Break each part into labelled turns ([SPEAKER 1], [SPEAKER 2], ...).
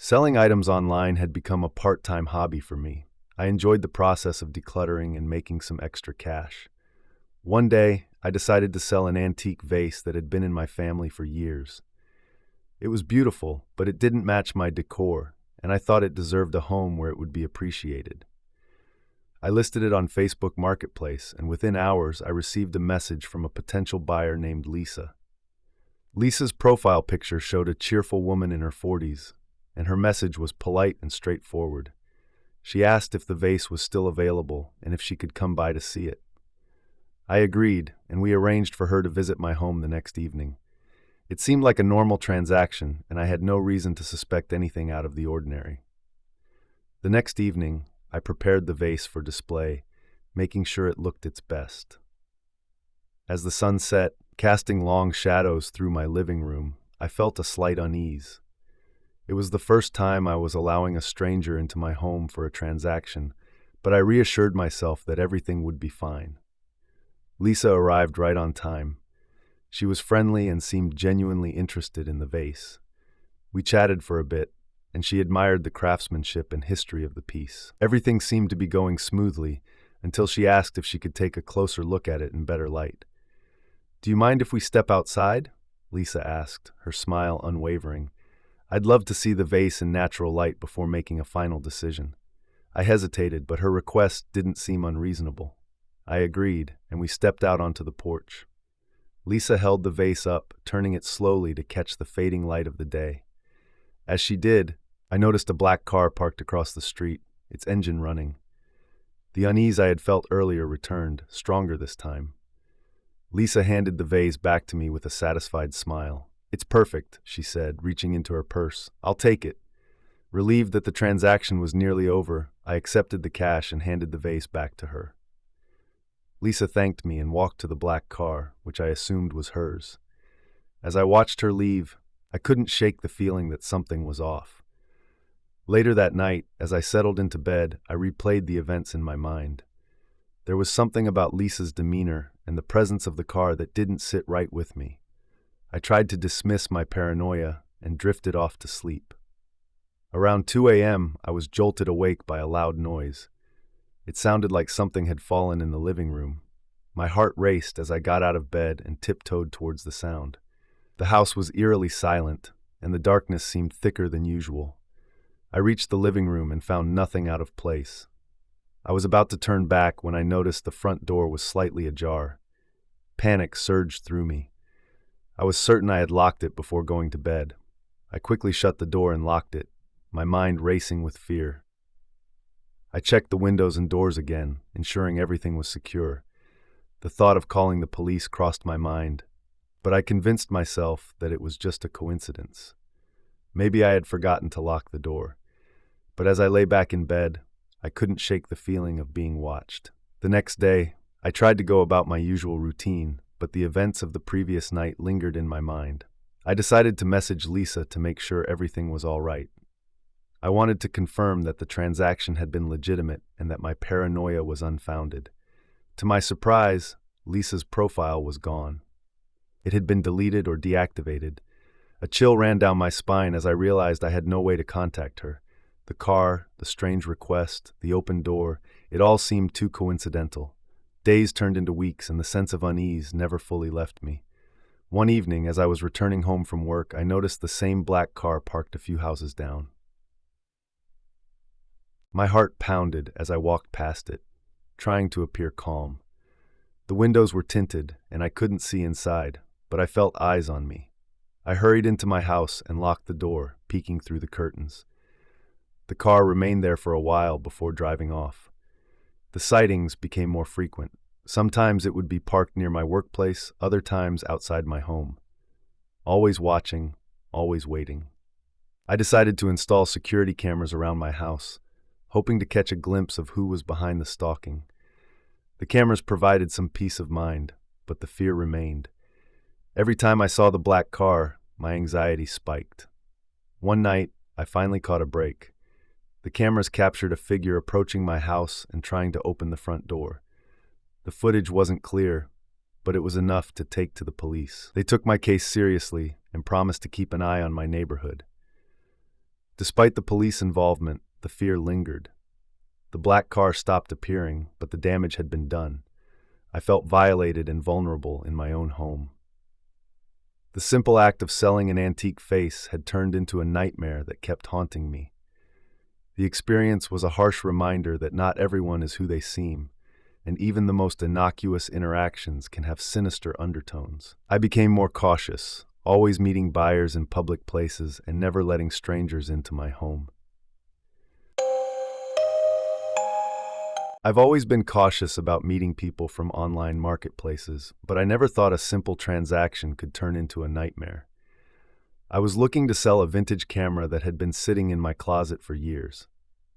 [SPEAKER 1] Selling items online had become a part-time hobby for me. I enjoyed the process of decluttering and making some extra cash. One day, I decided to sell an antique vase that had been in my family for years. It was beautiful, but it didn't match my decor, and I thought it deserved a home where it would be appreciated. I listed it on Facebook Marketplace, and within hours, I received a message from a potential buyer named Lisa. Lisa's profile picture showed a cheerful woman in her 40s, and her message was polite and straightforward. She asked if the vase was still available and if she could come by to see it. I agreed, and we arranged for her to visit my home the next evening. It seemed like a normal transaction, and I had no reason to suspect anything out of the ordinary. The next evening, I prepared the vase for display, making sure it looked its best. As the sun set, casting long shadows through my living room, I felt a slight unease. It was the first time I was allowing a stranger into my home for a transaction, but I reassured myself that everything would be fine. Lisa arrived right on time. She was friendly and seemed genuinely interested in the vase. We chatted for a bit, and she admired the craftsmanship and history of the piece. Everything seemed to be going smoothly until she asked if she could take a closer look at it in better light. "Do you mind if we step outside?" Lisa asked, her smile unwavering. I'd love to see the vase in natural light before making a final decision. I hesitated, but her request didn't seem unreasonable. I agreed, and we stepped out onto the porch. Lisa held the vase up, turning it slowly to catch the fading light of the day. As she did, I noticed a black car parked across the street, its engine running. The unease I had felt earlier returned, stronger this time. Lisa handed the vase back to me with a satisfied smile. "It's perfect," she said, reaching into her purse. "I'll take it." Relieved that the transaction was nearly over, I accepted the cash and handed the vase back to her. Lisa thanked me and walked to the black car, which I assumed was hers. As I watched her leave, I couldn't shake the feeling that something was off. Later that night, as I settled into bed, I replayed the events in my mind. There was something about Lisa's demeanor and the presence of the car that didn't sit right with me. I tried to dismiss my paranoia and drifted off to sleep. Around 2 a.m., I was jolted awake by a loud noise. It sounded like something had fallen in the living room. My heart raced as I got out of bed and tiptoed towards the sound. The house was eerily silent, and the darkness seemed thicker than usual. I reached the living room and found nothing out of place. I was about to turn back when I noticed the front door was slightly ajar. Panic surged through me. I was certain I had locked it before going to bed. I quickly shut the door and locked it, my mind racing with fear. I checked the windows and doors again, ensuring everything was secure. The thought of calling the police crossed my mind, but I convinced myself that it was just a coincidence. Maybe I had forgotten to lock the door. But as I lay back in bed, I couldn't shake the feeling of being watched. The next day, I tried to go about my usual routine, but the events of the previous night lingered in my mind. I decided to message Lisa to make sure everything was all right. I wanted to confirm that the transaction had been legitimate and that my paranoia was unfounded. To my surprise, Lisa's profile was gone. It had been deleted or deactivated. A chill ran down my spine as I realized I had no way to contact her. The car, the strange request, the open door, it all seemed too coincidental. Days turned into weeks, and the sense of unease never fully left me. One evening, as I was returning home from work, I noticed the same black car parked a few houses down. My heart pounded as I walked past it, trying to appear calm. The windows were tinted, and I couldn't see inside, but I felt eyes on me. I hurried into my house and locked the door, peeking through the curtains. The car remained there for a while before driving off. The sightings became more frequent. Sometimes it would be parked near my workplace, other times outside my home. Always watching, always waiting. I decided to install security cameras around my house, hoping to catch a glimpse of who was behind the stalking. The cameras provided some peace of mind, but the fear remained. Every time I saw the black car, my anxiety spiked. One night, I finally caught a break. The cameras captured a figure approaching my house and trying to open the front door. The footage wasn't clear, but it was enough to take to the police. They took my case seriously and promised to keep an eye on my neighborhood. Despite the police involvement, the fear lingered. The black car stopped appearing, but the damage had been done. I felt violated and vulnerable in my own home. The simple act of selling an antique vase had turned into a nightmare that kept haunting me. The experience was a harsh reminder that not everyone is who they seem, and even the most innocuous interactions can have sinister undertones. I became more cautious, always meeting buyers in public places and never letting strangers into my home. I've always been cautious about meeting people from online marketplaces, but I never thought a simple transaction could turn into a nightmare. I was looking to sell a vintage camera that had been sitting in my closet for years.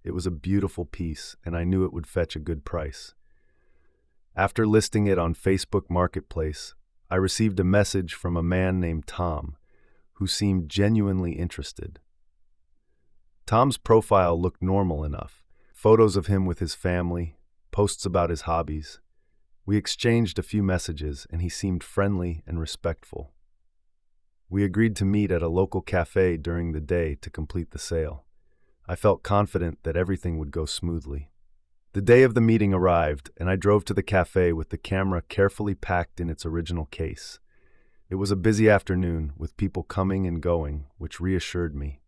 [SPEAKER 1] It was a beautiful piece, and I knew it would fetch a good price. After listing it on Facebook Marketplace, I received a message from a man named Tom, who seemed genuinely interested. Tom's profile looked normal enough. Photos of him with his family, posts about his hobbies. We exchanged a few messages, and he seemed friendly and respectful. We agreed to meet at a local cafe during the day to complete the sale. I felt confident that everything would go smoothly. The day of the meeting arrived, and I drove to the cafe with the camera carefully packed in its original case. It was a busy afternoon, with people coming and going, which reassured me.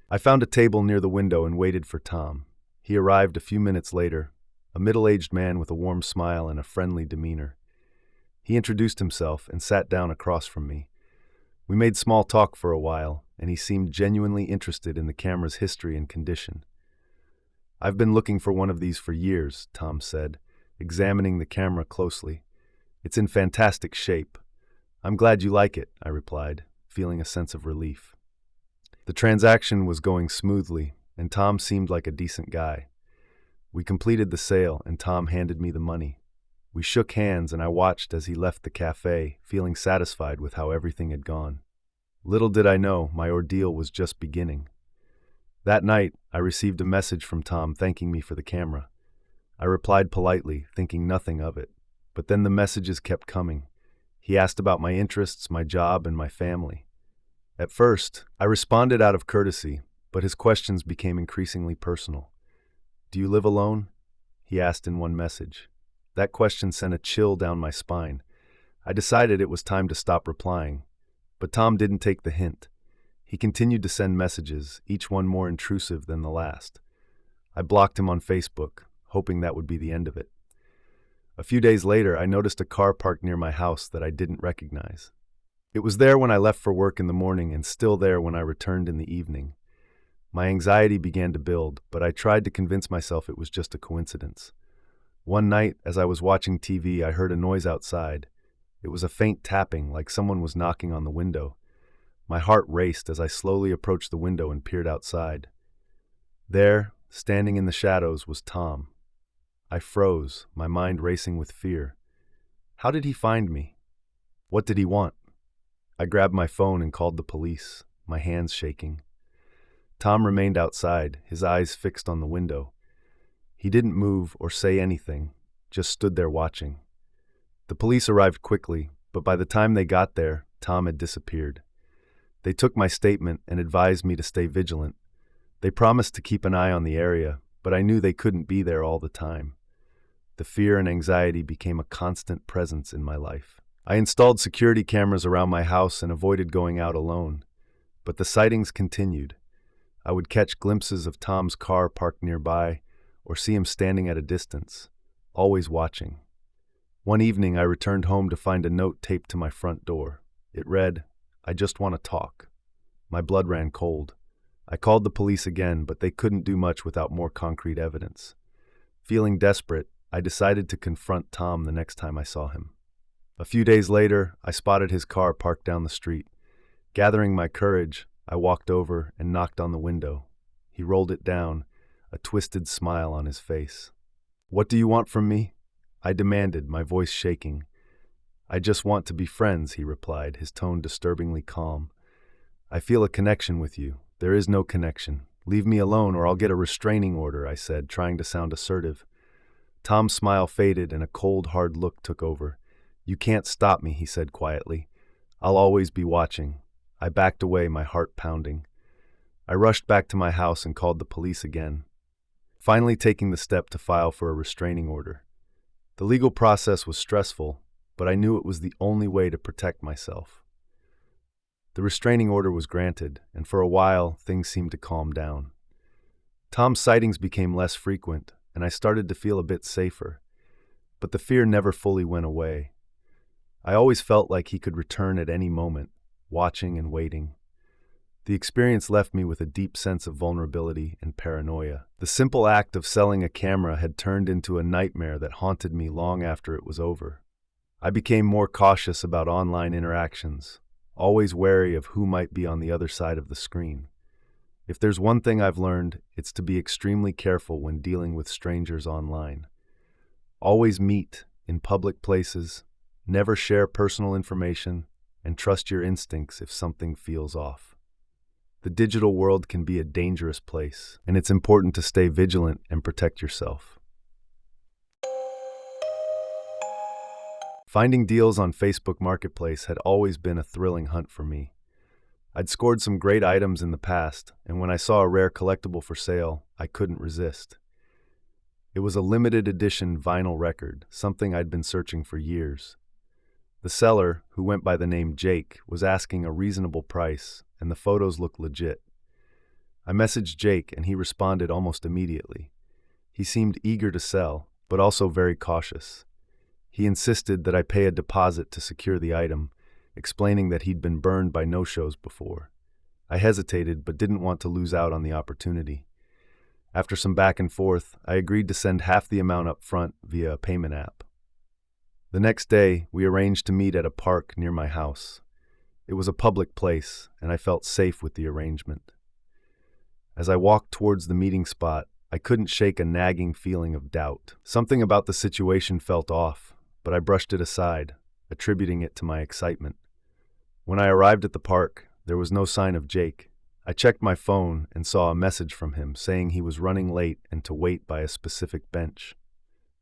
[SPEAKER 1] I found a table near the window and waited for Tom. He arrived a few minutes later, a middle-aged man with a warm smile and a friendly demeanor. He introduced himself and sat down across from me. We made small talk for a while, and he seemed genuinely interested in the camera's history and condition. "I've been looking for one of these for years," Tom said, examining the camera closely. "It's in fantastic shape." "I'm glad you like it," I replied, feeling a sense of relief. The transaction was going smoothly, and Tom seemed like a decent guy. We completed the sale, and Tom handed me the money. We shook hands, and I watched as he left the cafe, feeling satisfied with how everything had gone. Little did I know, my ordeal was just beginning. That night, I received a message from Tom thanking me for the camera. I replied politely, thinking nothing of it. But then the messages kept coming. He asked about my interests, my job, and my family. At first, I responded out of courtesy, but his questions became increasingly personal. "Do you live alone?" he asked in one message. That question sent a chill down my spine. I decided it was time to stop replying. But Tom didn't take the hint. He continued to send messages, each one more intrusive than the last. I blocked him on Facebook, hoping that would be the end of it. A few days later, I noticed a car parked near my house that I didn't recognize. It was there when I left for work in the morning and still there when I returned in the evening. My anxiety began to build, but I tried to convince myself it was just a coincidence. One night, as I was watching TV, I heard a noise outside. It was a faint tapping, like someone was knocking on the window. My heart raced as I slowly approached the window and peered outside. There, standing in the shadows, was Tom. I froze, my mind racing with fear. How did he find me? What did he want? I grabbed my phone and called the police, my hands shaking. Tom remained outside, his eyes fixed on the window. He didn't move or say anything, just stood there watching. The police arrived quickly, but by the time they got there, Tom had disappeared. They took my statement and advised me to stay vigilant. They promised to keep an eye on the area, but I knew they couldn't be there all the time. The fear and anxiety became a constant presence in my life. I installed security cameras around my house and avoided going out alone. But the sightings continued. I would catch glimpses of Tom's car parked nearby, or see him standing at a distance, always watching. One evening, I returned home to find a note taped to my front door. It read, "I just want to talk." My blood ran cold. I called the police again, but they couldn't do much without more concrete evidence. Feeling desperate, I decided to confront Tom the next time I saw him. A few days later, I spotted his car parked down the street. Gathering my courage, I walked over and knocked on the window. He rolled it down, a twisted smile on his face. "What do you want from me?" I demanded, my voice shaking. "I just want to be friends," he replied, his tone disturbingly calm. "I feel a connection with you. There is no connection. Leave me alone or I'll get a restraining order," I said, trying to sound assertive. Tom's smile faded and a cold, hard look took over. "You can't stop me," he said quietly. "I'll always be watching." I backed away, my heart pounding. I rushed back to my house and called the police again, finally taking the step to file for a restraining order. The legal process was stressful, but I knew it was the only way to protect myself. The restraining order was granted, and for a while, things seemed to calm down. Tom's sightings became less frequent, and I started to feel a bit safer, but the fear never fully went away. I always felt like he could return at any moment, watching and waiting. The experience left me with a deep sense of vulnerability and paranoia. The simple act of selling a camera had turned into a nightmare that haunted me long after it was over. I became more cautious about online interactions, always wary of who might be on the other side of the screen. If there's one thing I've learned, it's to be extremely careful when dealing with strangers online. Always meet in public places, never share personal information, and trust your instincts if something feels off. The digital world can be a dangerous place, and it's important to stay vigilant and protect yourself. Finding deals on Facebook Marketplace had always been a thrilling hunt for me. I'd scored some great items in the past, and when I saw a rare collectible for sale, I couldn't resist. It was a limited edition vinyl record, something I'd been searching for years. The seller, who went by the name Jake, was asking a reasonable price, and the photos looked legit. I messaged Jake, and he responded almost immediately. He seemed eager to sell, but also very cautious. He insisted that I pay a deposit to secure the item, explaining that he'd been burned by no-shows before. I hesitated, but didn't want to lose out on the opportunity. After some back and forth, I agreed to send half the amount up front via a payment app. The next day, we arranged to meet at a park near my house. It was a public place, and I felt safe with the arrangement. As I walked towards the meeting spot, I couldn't shake a nagging feeling of doubt. Something about the situation felt off, but I brushed it aside, attributing it to my excitement. When I arrived at the park, there was no sign of Jake. I checked my phone and saw a message from him saying he was running late and to wait by a specific bench.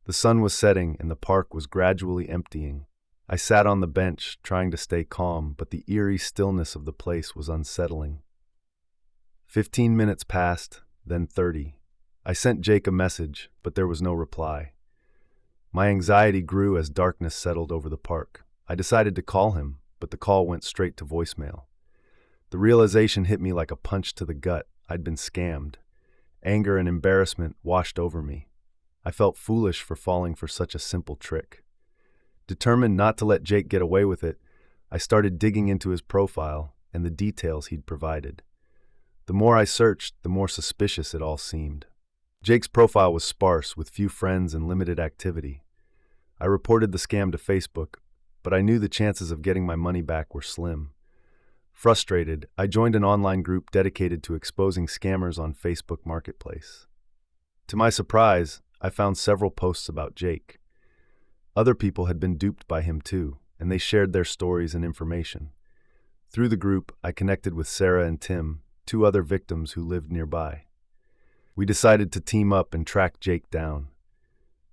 [SPEAKER 1] The sun was setting and the park was gradually emptying. I sat on the bench, trying to stay calm, but the eerie stillness of the place was unsettling. 15 minutes passed, then 30. I sent Jake a message, but there was no reply. My anxiety grew as darkness settled over the park. I decided to call him, but the call went straight to voicemail. The realization hit me like a punch to the gut. I'd been scammed. Anger and embarrassment washed over me. I felt foolish for falling for such a simple trick. Determined not to let Jake get away with it, I started digging into his profile and the details he'd provided. The more I searched, the more suspicious it all seemed. Jake's profile was sparse, with few friends and limited activity. I reported the scam to Facebook, but I knew the chances of getting my money back were slim. Frustrated, I joined an online group dedicated to exposing scammers on Facebook Marketplace. To my surprise, I found several posts about Jake. Other people had been duped by him too, and they shared their stories and information. Through the group, I connected with Sarah and Tim, two other victims who lived nearby. We decided to team up and track Jake down.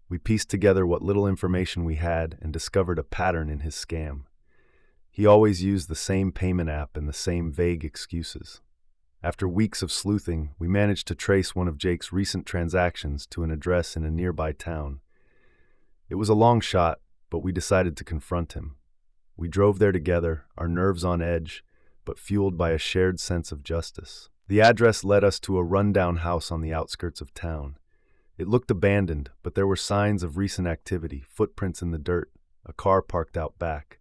[SPEAKER 1] We pieced together what little information we had and discovered a pattern in his scam. He always used the same payment app and the same vague excuses. After weeks of sleuthing, we managed to trace one of Jake's recent transactions to an address in a nearby town. It was a long shot, but we decided to confront him. We drove there together, our nerves on edge, but fueled by a shared sense of justice. The address led us to a rundown house on the outskirts of town. It looked abandoned, but there were signs of recent activity, footprints in the dirt, a car parked out back.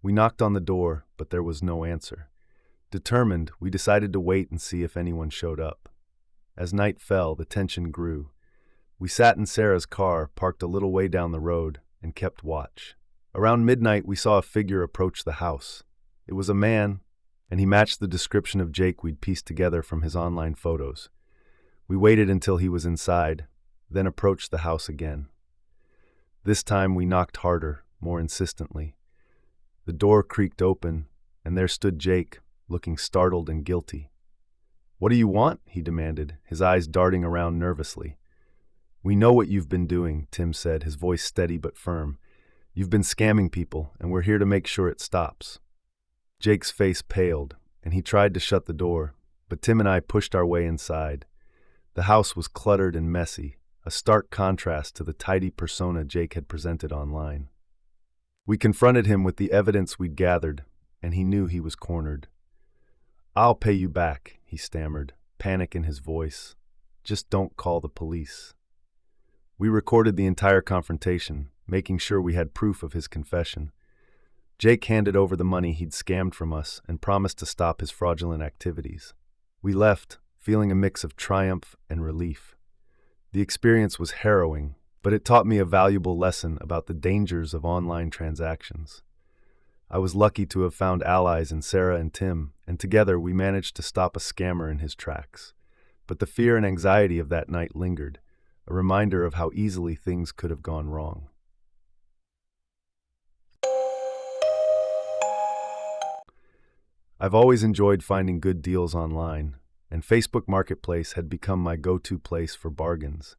[SPEAKER 1] We knocked on the door, but there was no answer. Determined, we decided to wait and see if anyone showed up. As night fell, the tension grew. We sat in Sarah's car, parked a little way down the road, and kept watch. Around midnight, we saw a figure approach the house. It was a man, and he matched the description of Jake we'd pieced together from his online photos. We waited until he was inside, then approached the house again. This time we knocked harder, more insistently. The door creaked open, and there stood Jake, looking startled and guilty. "What do you want?" he demanded, his eyes darting around nervously. "We know what you've been doing," Tim said, his voice steady but firm. "You've been scamming people, and we're here to make sure it stops." Jake's face paled, and he tried to shut the door, but Tim and I pushed our way inside. The house was cluttered and messy, a stark contrast to the tidy persona Jake had presented online. We confronted him with the evidence we'd gathered, and he knew he was cornered. "I'll pay you back," he stammered, panic in his voice. "Just don't call the police." We recorded the entire confrontation, making sure we had proof of his confession. Jake handed over the money he'd scammed from us and promised to stop his fraudulent activities. We left, feeling a mix of triumph and relief. The experience was harrowing, but it taught me a valuable lesson about the dangers of online transactions. I was lucky to have found allies in Sarah and Tim, and together we managed to stop a scammer in his tracks. But the fear and anxiety of that night lingered, a reminder of how easily things could have gone wrong. I've always enjoyed finding good deals online, and Facebook Marketplace had become my go-to place for bargains.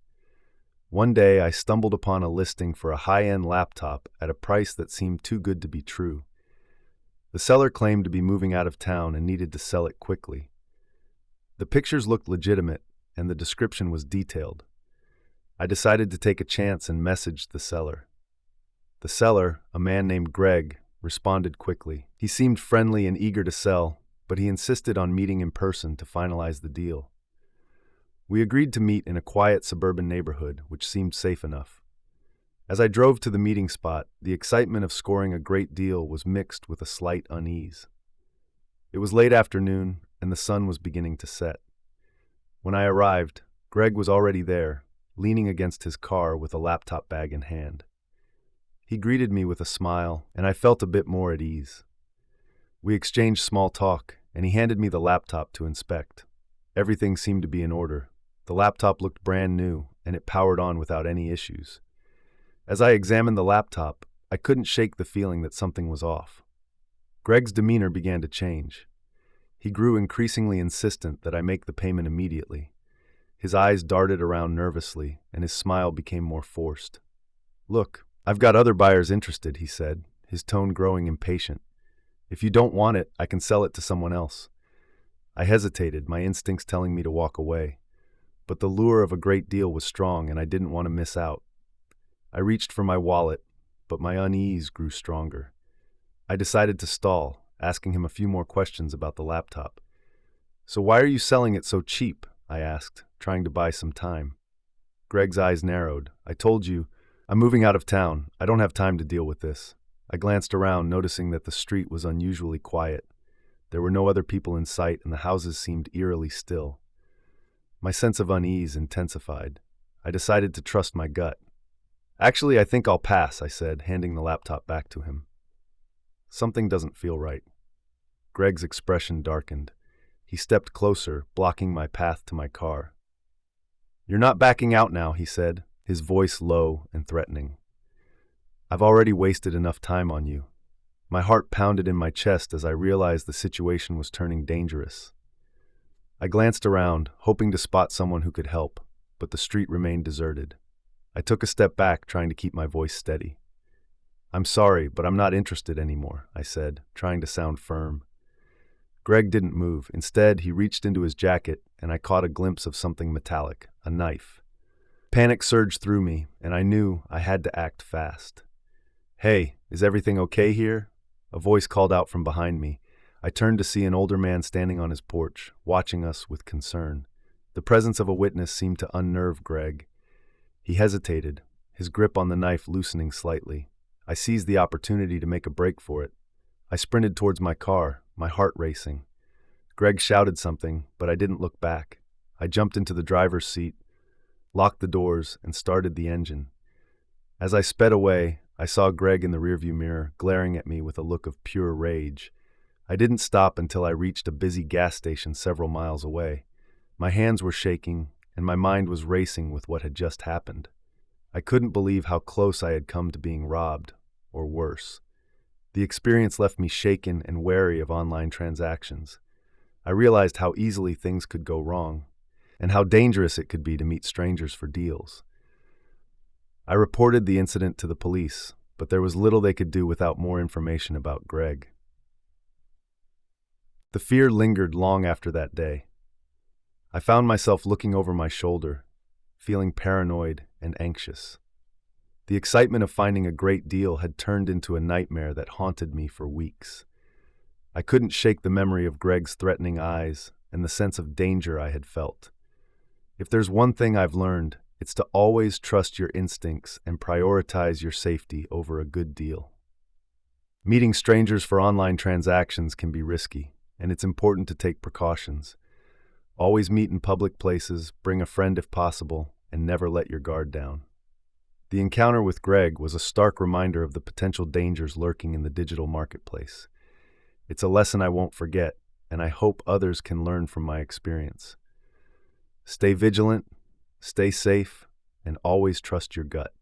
[SPEAKER 1] One day, I stumbled upon a listing for a high-end laptop at a price that seemed too good to be true. The seller claimed to be moving out of town and needed to sell it quickly. The pictures looked legitimate, and the description was detailed. I decided to take a chance and messaged the seller. The seller, a man named Greg, responded quickly. He seemed friendly and eager to sell, but he insisted on meeting in person to finalize the deal. We agreed to meet in a quiet suburban neighborhood, which seemed safe enough. As I drove to the meeting spot, the excitement of scoring a great deal was mixed with a slight unease. It was late afternoon, and the sun was beginning to set. When I arrived, Greg was already there, leaning against his car with a laptop bag in hand. He greeted me with a smile, and I felt a bit more at ease. We exchanged small talk, and he handed me the laptop to inspect. Everything seemed to be in order. The laptop looked brand new, and it powered on without any issues. As I examined the laptop, I couldn't shake the feeling that something was off. Greg's demeanor began to change. He grew increasingly insistent that I make the payment immediately. His eyes darted around nervously, and his smile became more forced. "Look, I've got other buyers interested," he said, his tone growing impatient. "If you don't want it, I can sell it to someone else." I hesitated, my instincts telling me to walk away. But the lure of a great deal was strong, and I didn't want to miss out. I reached for my wallet, but my unease grew stronger. I decided to stall, asking him a few more questions about the laptop. "So why are you selling it so cheap?" I asked, trying to buy some time. Greg's eyes narrowed. "I told you, I'm moving out of town. I don't have time to deal with this." I glanced around, noticing that the street was unusually quiet. There were no other people in sight, and the houses seemed eerily still. My sense of unease intensified. I decided to trust my gut. "Actually, I think I'll pass," I said, handing the laptop back to him. "Something doesn't feel right." Greg's expression darkened. He stepped closer, blocking my path to my car. "You're not backing out now," he said, his voice low and threatening. "I've already wasted enough time on you." My heart pounded in my chest as I realized the situation was turning dangerous. I glanced around, hoping to spot someone who could help, but the street remained deserted. I took a step back, trying to keep my voice steady. "I'm sorry, but I'm not interested anymore," I said, trying to sound firm. Greg didn't move. Instead, he reached into his jacket, and I caught a glimpse of something metallic, a knife. Panic surged through me, and I knew I had to act fast. "Hey, is everything okay here?" A voice called out from behind me. I turned to see an older man standing on his porch, watching us with concern. The presence of a witness seemed to unnerve Greg. He hesitated, his grip on the knife loosening slightly. I seized the opportunity to make a break for it. I sprinted towards my car, my heart racing. Greg shouted something, but I didn't look back. I jumped into the driver's seat, locked the doors, and started the engine. As I sped away, I saw Greg in the rearview mirror, glaring at me with a look of pure rage. I didn't stop until I reached a busy gas station several miles away. My hands were shaking, and my mind was racing with what had just happened. I couldn't believe how close I had come to being robbed, or worse. The experience left me shaken and wary of online transactions. I realized how easily things could go wrong, and how dangerous it could be to meet strangers for deals. I reported the incident to the police, but there was little they could do without more information about Greg. The fear lingered long after that day. I found myself looking over my shoulder, feeling paranoid and anxious. The excitement of finding a great deal had turned into a nightmare that haunted me for weeks. I couldn't shake the memory of Greg's threatening eyes and the sense of danger I had felt. If there's one thing I've learned, it's to always trust your instincts and prioritize your safety over a good deal. Meeting strangers for online transactions can be risky, and it's important to take precautions. Always meet in public places, bring a friend if possible, and never let your guard down. The encounter with Greg was a stark reminder of the potential dangers lurking in the digital marketplace. It's a lesson I won't forget, and I hope others can learn from my experience. Stay vigilant, stay safe, and always trust your gut.